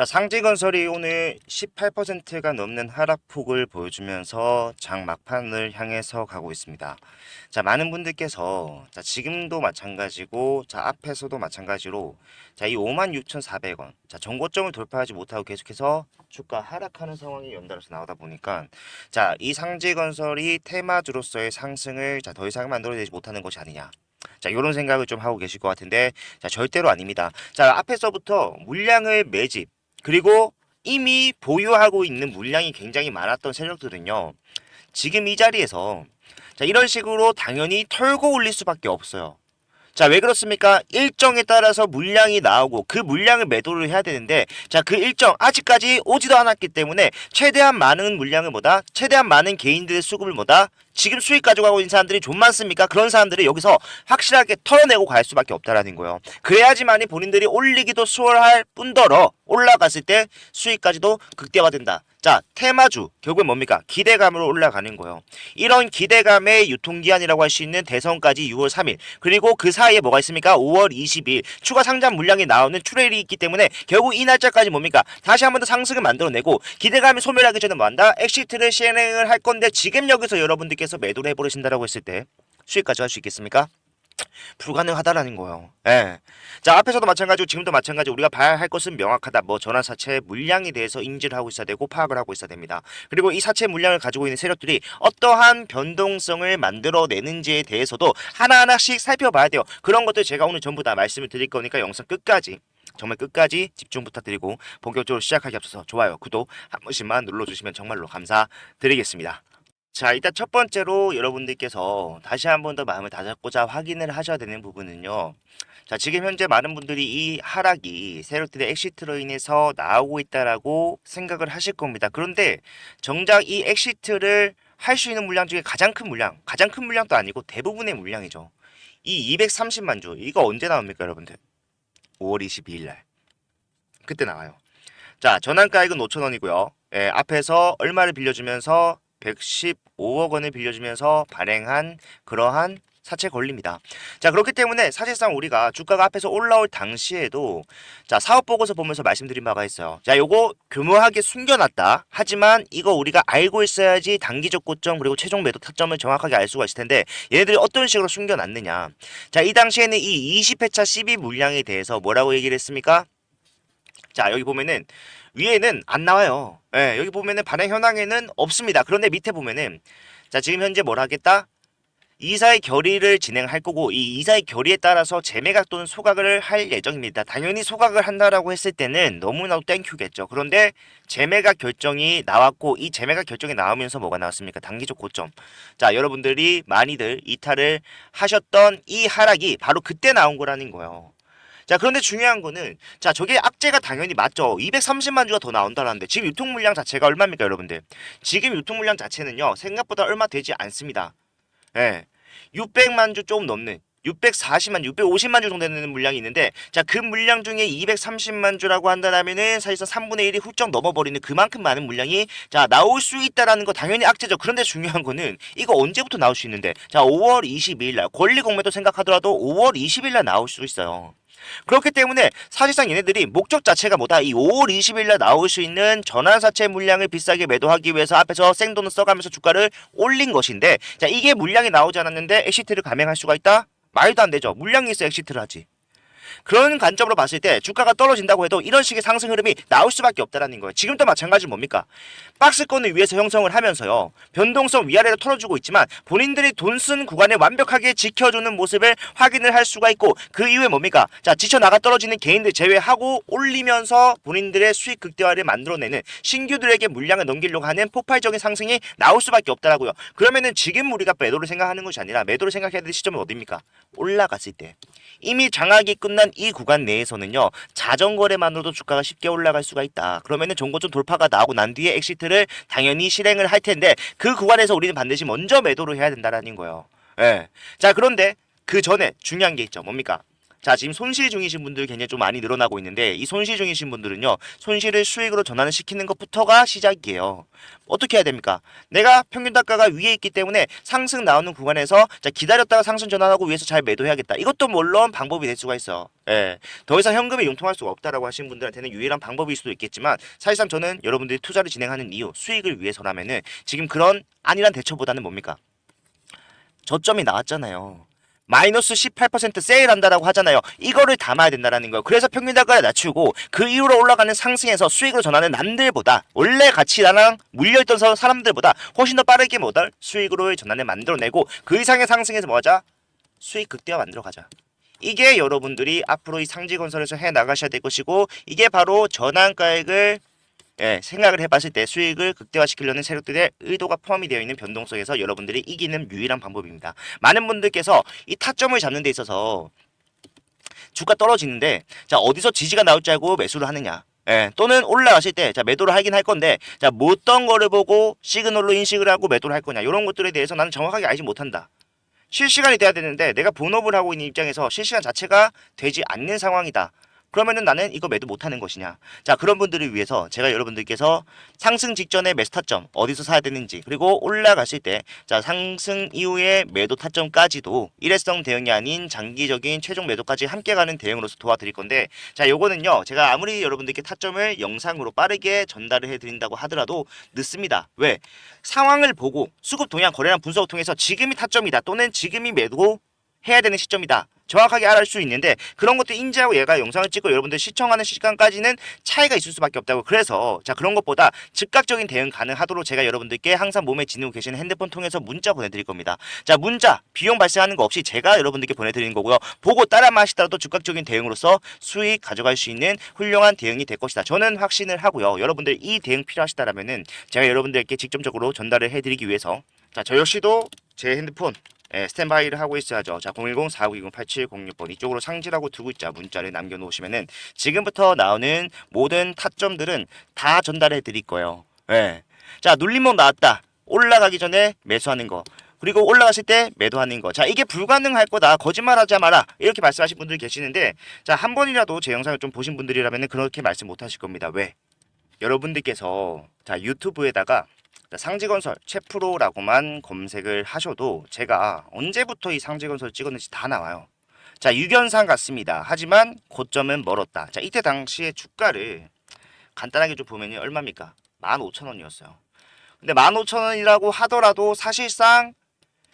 자, 상지건설이 오늘 18%가 넘는 하락폭을 보여주면서 장 막판을 향해서 가고 있습니다. 자, 많은 분들께서 자, 지금도 마찬가지고 자, 앞에서도 마찬가지로 자, 이 56,400원. 자, 전고점을 돌파하지 못하고 계속해서 주가 하락하는 상황이 연달아서 나오다 보니까 자, 이 상지건설이 테마주로서의 상승을 자, 더 이상 만들어내지 못하는 것이 아니냐. 자, 이런 생각을 좀 하고 계실 것 같은데 자, 절대로 아닙니다. 자, 앞에서부터 물량을 매집 그리고 이미 보유하고 있는 물량이 굉장히 많았던 세력들은요. 지금 이 자리에서 자, 이런 식으로 당연히 털고 올릴 수밖에 없어요. 자, 왜 그렇습니까? 일정에 따라서 물량이 나오고 그 물량을 매도를 해야 되는데 자, 그 일정 아직까지 오지도 않았기 때문에 최대한 많은 물량을 최대한 많은 개인들의 수급을 지금 수익 가져가고 있는 사람들이 좀 많습니까? 그런 사람들을 여기서 확실하게 털어내고 갈 수밖에 없다라는 거예요. 그래야지만이 본인들이 올리기도 수월할 뿐더러 올라갔을 때 수익까지도 극대화된다. 자, 테마주 결국은 뭡니까? 기대감으로 올라가는 거예요. 이런 기대감의 유통기한이라고 할 수 있는 대선까지 6월 3일 그리고 그 사이에 뭐가 있습니까? 5월 20일 추가 상장 물량이 나오는 트레일이 있기 때문에 결국 이 날짜까지 뭡니까? 다시 한 번 더 상승을 만들어내고 기대감이 소멸하기 전에 뭐한다? 엑시트를 시행을 할 건데 지금 여기서 여러분들께서 매도를 해버리신다라고 했을 때 수익까지 할 수 있겠습니까? 불가능하다라는 거예요. 예. 자, 앞에서도 마찬가지고 지금도 마찬가지 우리가 봐야 할 것은 명확하다. 뭐 전환사채 물량에 대해서 인지를 하고 있어야 되고 파악을 하고 있어야 됩니다. 그리고 이 사채 물량을 가지고 있는 세력들이 어떠한 변동성을 만들어내는지에 대해서도 하나하나씩 살펴봐야 돼요. 그런 것들 제가 오늘 전부 다 말씀을 드릴 거니까 영상 끝까지 정말 끝까지 집중 부탁드리고 본격적으로 시작하기 앞서서 좋아요, 구독 한 번씩만 눌러주시면 정말로 감사드리겠습니다. 자, 일단 첫 번째로 여러분들께서 다시 한 번 더 마음을 다잡고자 확인을 하셔야 되는 부분은요. 자, 지금 현재 많은 분들이 이 하락이 세력들의 엑시트로 인해서 나오고 있다라고 생각을 하실 겁니다. 그런데 정작 이 엑시트를 할 수 있는 물량 중에 가장 큰 물량도 아니고 대부분의 물량이죠. 이 230만 주, 이거 언제 나옵니까, 여러분들? 5월 22일 날. 그때 나와요. 자, 전환가액은 5,000원이고요. 예, 앞에서 얼마를 빌려주면서 115억 원을 빌려주면서 발행한 그러한 사채 권리입니다. 자, 그렇기 때문에 사실상 우리가 주가가 앞에서 올라올 당시에도 자, 사업 보고서 보면서 말씀드린 바가 있어요. 자, 요거 교묘하게 숨겨놨다. 하지만 이거 우리가 알고 있어야지 단기적 고점 그리고 최종 매도 타점을 정확하게 알 수가 있을 텐데 얘네들이 어떤 식으로 숨겨놨느냐. 자, 이 당시에는 이 20회차 12 물량에 대해서 뭐라고 얘기를 했습니까? 자, 여기 보면은 위에는 안 나와요. 예, 여기 보면은 발행 현황에는 없습니다. 그런데 밑에 보면은 자, 지금 현재 뭘 하겠다? 이사의 결의를 진행할 거고 이 이사의 결의에 따라서 재매각 또는 소각을 할 예정입니다. 당연히 소각을 한다라고 했을 때는 너무나도 땡큐겠죠. 그런데 재매각 결정이 나왔고 이 재매각 결정이 나오면서 뭐가 나왔습니까? 단기적 고점. 자, 여러분들이 많이들 이탈을 하셨던 이 하락이 바로 그때 나온 거라는 거예요. 자, 그런데 중요한 거는 자, 저게 악재가 당연히 맞죠. 230만 주가 더 나온다는데 지금 유통 물량 자체가 얼마입니까, 여러분들? 지금 유통 물량 자체는요. 생각보다 얼마 되지 않습니다. 예. 600만 주 조금 넘는 640만 주, 650만 주 정도 되는 물량이 있는데 자, 그 물량 중에 230만 주라고 한다면은 사실상 3분의 1이 훌쩍 넘어버리는 그만큼 많은 물량이 자, 나올 수 있다라는 거 당연히 악재죠. 그런데 중요한 거는 이거 언제부터 나올 수 있는데 자, 5월 22일 날 권리 공매도 생각하더라도 5월 20일 날 나올 수 있어요. 그렇기 때문에 사실상 얘네들이 목적 자체가 뭐다? 이 5월 20일 날 나올 수 있는 전환사채 물량을 비싸게 매도하기 위해서 앞에서 생돈을 써가면서 주가를 올린 것인데 자, 이게 물량이 나오지 않았는데 엑시트를 감행할 수가 있다? 말도 안 되죠. 물량이 있어 엑시트를 하지. 그런 관점으로 봤을 때 주가가 떨어진다고 해도 이런 식의 상승 흐름이 나올 수밖에 없다라는 거예요. 지금도 마찬가지로 뭡니까? 박스권을 위에서 형성을 하면서요. 변동성 위아래로 털어주고 있지만 본인들이 돈 쓴 구간을 완벽하게 지켜주는 모습을 확인을 할 수가 있고 그 이후에 뭡니까? 자, 지쳐나가 떨어지는 개인들 제외하고 올리면서 본인들의 수익 극대화를 만들어내는 신규들에게 물량을 넘기려고 하는 폭발적인 상승이 나올 수밖에 없다라고요. 그러면은 지금 우리가 매도를 생각하는 것이 아니라 매도를 생각해야 될 시점은 어디입니까? 올라갔을 때. 이미 장악이 끝난 이 구간 내에서는요. 자전거래만으로도 주가가 쉽게 올라갈 수가 있다. 그러면은 종고점 돌파가 나오고 난 뒤에 엑시트를 당연히 실행을 할 텐데 그 구간에서 우리는 반드시 먼저 매도를 해야 된다라는 거예요. 예. 자, 그런데 그 전에 중요한 게 있죠. 뭡니까? 자, 지금 손실 중이신 분들 굉장히 좀 많이 늘어나고 있는데 이 손실 중이신 분들은요. 손실을 수익으로 전환을 시키는 것부터가 시작이에요. 어떻게 해야 됩니까? 내가 평균 단가가 위에 있기 때문에 상승 나오는 구간에서 자, 기다렸다가 상승 전환하고 위에서 잘 매도해야겠다. 이것도 물론 방법이 될 수가 있어. 예. 더 이상 현금에 융통할 수가 없다라고 하시는 분들한테는 유일한 방법일 수도 있겠지만 사실상 저는 여러분들이 투자를 진행하는 이유, 수익을 위해서라면은 지금 그런 안일한 대처보다는 뭡니까? 저점이 나왔잖아요. 마이너스 18% 세일한다라고 하잖아요. 이거를 담아야 된다라는 거예요. 그래서 평균 단가를 낮추고 그 이후로 올라가는 상승에서 수익으로 전하는 남들보다 원래 같이 나랑 물려있던 사람들보다 훨씬 더 빠르게 뭐달 수익으로의 전환을 만들어내고 그 이상의 상승에서 뭐하자? 수익 극대화 만들어가자. 이게 여러분들이 앞으로 이 상지건설에서 해 나가셔야 될 것이고 이게 바로 전환가액을 생각을 해봤을 때 수익을 극대화시키려는 세력들의 의도가 포함이 되어 있는 변동성에서 여러분들이 이기는 유일한 방법입니다. 많은 분들께서 이 타점을 잡는 데 있어서 주가 떨어지는데 자 어디서 지지가 나올 줄 알고 매수를 하느냐 또는 올라갔을 때 자 매도를 하긴 할 건데 자 뭐 어떤 거를 보고 시그널로 인식을 하고 매도를 할 거냐 이런 것들에 대해서 나는 정확하게 알지 못한다. 실시간이 돼야 되는데 내가 본업을 하고 있는 입장에서 실시간 자체가 되지 않는 상황이다. 그러면은 나는 이거 매도 못하는 것이냐. 자 그런 분들을 위해서 제가 여러분들께서 상승 직전에 매수 타점 어디서 사야 되는지 그리고 올라갔을 때 자 상승 이후에 매도 타점까지도 일회성 대응이 아닌 장기적인 최종 매도까지 함께 가는 대응으로서 도와드릴 건데 자 요거는요 제가 아무리 여러분들께 타점을 영상으로 빠르게 전달을 해드린다고 하더라도 늦습니다. 왜? 상황을 보고 수급 동향 거래량 분석을 통해서 지금이 타점이다 또는 지금이 매도 해야 되는 시점이다. 정확하게 알 수 있는데 그런 것도 인지하고 얘가 영상을 찍고 여러분들 시청하는 시간까지는 차이가 있을 수밖에 없다고. 그래서 자 그런 것보다 즉각적인 대응 가능하도록 제가 여러분들께 항상 몸에 지니고 계시는 핸드폰 통해서 문자 보내드릴 겁니다. 자 문자 비용 발생하는 거 없이 제가 여러분들께 보내드리는 거고요. 보고 따라만 하시더라도 즉각적인 대응으로서 수익 가져갈 수 있는 훌륭한 대응이 될 것이다. 저는 확신을 하고요. 여러분들 이 대응 필요하시다라면은 제가 여러분들께 직접적으로 전달을 해드리기 위해서 자 저 역시도 제 핸드폰 스탠바이를 하고 있어야죠. 자, 010-4920-8706번 이쪽으로 상지라고 두고 있자 문자를 남겨놓으시면은 지금부터 나오는 모든 타점들은 다 전달해 드릴 거예요. 예. 자, 눌림목 나왔다. 올라가기 전에 매수하는 거. 그리고 올라갔을 때 매도하는 거. 자, 이게 불가능할 거다. 거짓말하지 마라. 이렇게 말씀하신 분들이 계시는데 자, 한 번이라도 제 영상을 좀 보신 분들이라면 그렇게 말씀 못 하실 겁니다. 왜? 여러분들께서 자, 유튜브에다가 상지건설 최프로라고만 검색을 하셔도 제가 언제부터 이 상지건설 찍었는지 다 나와요. 자 유견상 같습니다. 하지만 고점은 멀었다. 자 이때 당시에 주가를 간단하게 좀 보면 얼마입니까? 15,000원이었어요. 근데 15,000원이라고 하더라도 사실상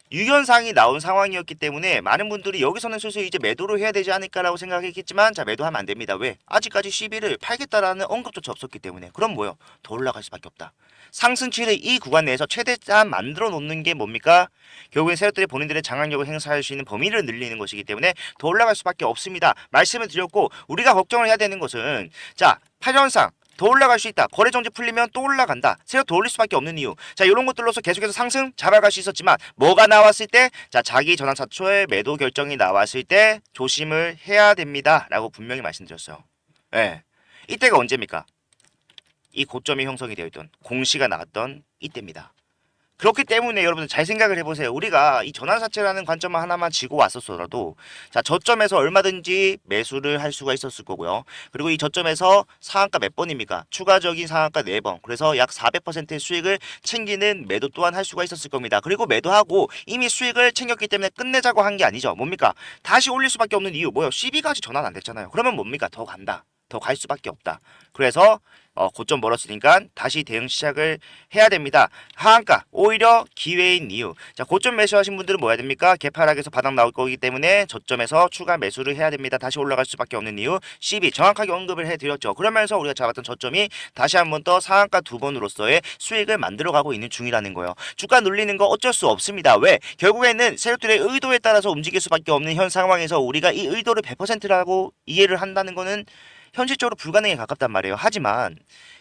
유견상이 나온 상황이었기 때문에 많은 분들이 여기서는 슬슬 이제 매도를 해야 되지 않을까라고 생각했겠지만 자 매도하면 안 됩니다. 왜? 아직까지 시비를 팔겠다라는 언급조차 없었기 때문에. 그럼 뭐요? 더 올라갈 수밖에 없다. 상승치를 이 구간 내에서 최대한 만들어 놓는 게 뭡니까? 결국엔 세력들이 본인들의 장악력을 행사할 수 있는 범위를 늘리는 것이기 때문에 더 올라갈 수밖에 없습니다. 말씀을 드렸고 우리가 걱정을 해야 되는 것은 자 8연상 더 올라갈 수 있다. 거래 정지 풀리면 또 올라간다. 세력 더 올릴 수밖에 없는 이유. 자, 이런 것들로서 계속해서 상승 잡아갈 수 있었지만 뭐가 나왔을 때 자, 자기 전환 사초에 매도 결정이 나왔을 때 조심을 해야 됩니다라고 분명히 말씀드렸어요. 예. 이때가 언제입니까? 이 고점이 형성이 되어 있던 공시가 나왔던 이때입니다. 그렇기 때문에 여러분들 잘 생각을 해보세요. 우리가 이 전환사채라는 관점 하나만 쥐고 왔었어도 자 저점에서 얼마든지 매수를 할 수가 있었을 거고요. 그리고 이 저점에서 상한가 몇 번입니까? 추가적인 상한가 4번. 그래서 약 400%의 수익을 챙기는 매도 또한 할 수가 있었을 겁니다. 그리고 매도하고 이미 수익을 챙겼기 때문에 끝내자고 한 게 아니죠. 뭡니까? 다시 올릴 수밖에 없는 이유 뭐예요? 12까지 전환 안 됐잖아요. 그러면 뭡니까? 더 간다. 더 갈 수밖에 없다. 그래서 고점 멀었으니까 다시 대응 시작을 해야 됩니다. 하한가 오히려 기회인 이유. 자 고점 매수하신 분들은 뭐 해야 됩니까? 개파락에서 바닥 나올 거기 때문에 저점에서 추가 매수를 해야 됩니다. 다시 올라갈 수밖에 없는 이유. 12 정확하게 언급을 해드렸죠. 그러면서 우리가 잡았던 저점이 다시 한번 더 상한가 2번으로서의 수익을 만들어가고 있는 중이라는 거예요. 주가 눌리는 거 어쩔 수 없습니다. 왜? 결국에는 세력들의 의도에 따라서 움직일 수밖에 없는 현 상황에서 우리가 이 의도를 100%라고 이해를 한다는 거는 현실적으로 불가능에 가깝단 말이에요. 하지만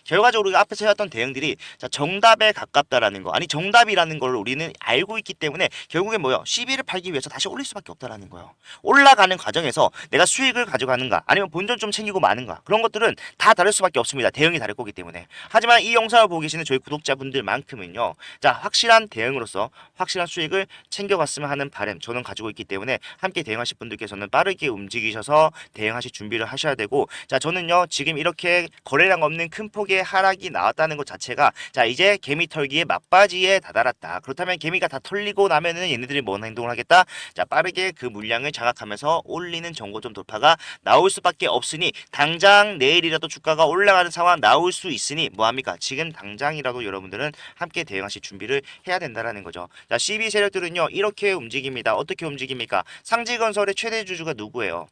결과적으로 우리가 앞에서 해왔던 대응들이 자, 정답에 가깝다라는 거, 아니 정답이라는 걸 우리는 알고 있기 때문에 결국에 뭐요? CB를 팔기 위해서 다시 올릴 수밖에 없다라는 거예요. 올라가는 과정에서 내가 수익을 가져가는가, 아니면 본전 좀 챙기고 마는가, 그런 것들은 다 다를 수밖에 없습니다. 대응이 다를 거기 때문에. 하지만 이 영상을 보고 계시는 저희 구독자분들만큼은요, 자, 확실한 대응으로서 확실한 수익을 챙겨갔으면 하는 바람 저는 가지고 있기 때문에 함께 대응하실 분들께서는 빠르게 움직이셔서 대응하실 준비를 하셔야 되고, 자, 저는요 지금 이렇게 거래량 없는 큰 폭의 하락이 나왔다는 것 자체가 자, 이제 개미 털기의 막바지에 다다랐다. 그렇다면 개미가 다 털리고 나면은 얘네들이 뭔 행동을 하겠다? 자, 빠르게 그 물량을 장악하면서 올리는 정고점 돌파가 나올 수밖에 없으니, 당장 내일이라도 주가가 올라가는 상황 나올 수 있으니 뭐합니까? 지금 당장이라도 여러분들은 함께 대응하실 준비를 해야 된다라는 거죠. 자, CB 세력들은요 이렇게 움직입니다. 어떻게 움직입니까? 상지건설의 최대 주주가 누구예요?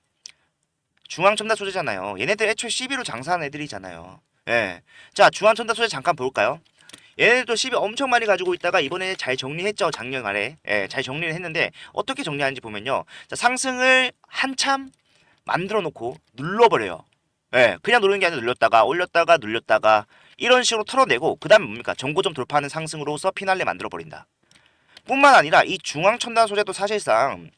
중앙첨단소재잖아요. 얘네들 애초에 CB로 장사하는 애들이잖아요. 예. 자, 중앙첨단소재 잠깐 볼까요? 얘네들도 CB 엄청 많이 가지고 있다가 이번에 잘 정리했죠. 작년 말에. 예, 잘 정리를 했는데 어떻게 정리하는지 보면요. 자, 상승을 한참 만들어 놓고 눌러버려요. 예, 그냥 누르는 게 아니라 눌렸다가 올렸다가 눌렸다가 이런 식으로 털어내고, 그 다음에 뭡니까? 정고점 돌파하는 상승으로서 피날레 만들어 버린다. 뿐만 아니라 이 중앙첨단 소재도 사실상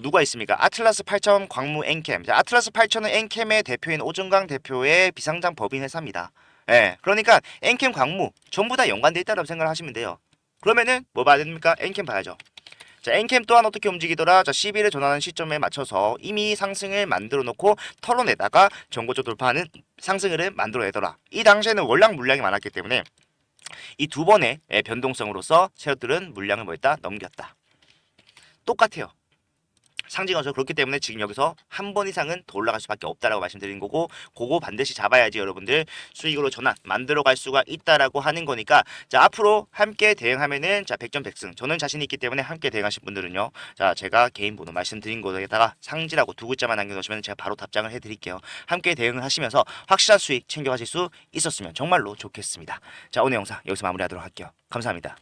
누가 있습니까? 아틀라스 8000 광무 엔캠. 자, 아틀라스 8000은 엔캠의 대표인 오정강 대표의 비상장 법인 회사입니다. 예, 그러니까 엔캠 광무 전부 다 연관돼 있다고 생각을 하시면 돼요. 그러면은 뭐 봐야 됩니까? 엔캠 봐야죠. 자, 엔캠 또한 어떻게 움직이더라? 자, CB를 전환하는 시점에 맞춰서 이미 상승을 만들어 놓고 털어내다가 정고점 돌파하는 상승을 만들어내더라. 이 당시에는 월량 물량이 많았기 때문에 이 두 번의 변동성으로서 세력들은 물량을 뭐했다? 넘겼다. 똑같아요. 상징어서 그렇기 때문에 지금 여기서 한 번 이상은 더 올라갈 수밖에 없다라고 말씀드린 거고, 그거 반드시 잡아야지 여러분들 수익으로 전환 만들어 갈 수가 있다라고 하는 거니까, 자, 앞으로 함께 대응하면은 자, 100점 100승 저는 자신 있기 때문에 함께 대응하실 분들은요, 자, 제가 개인 번호 말씀드린 거에다가 상지라고 두 글자만 남겨놓으시면 제가 바로 답장을 해드릴게요. 함께 대응을 하시면서 확실한 수익 챙겨가실 수 있었으면 정말로 좋겠습니다. 자, 오늘 영상 여기서 마무리하도록 할게요. 감사합니다.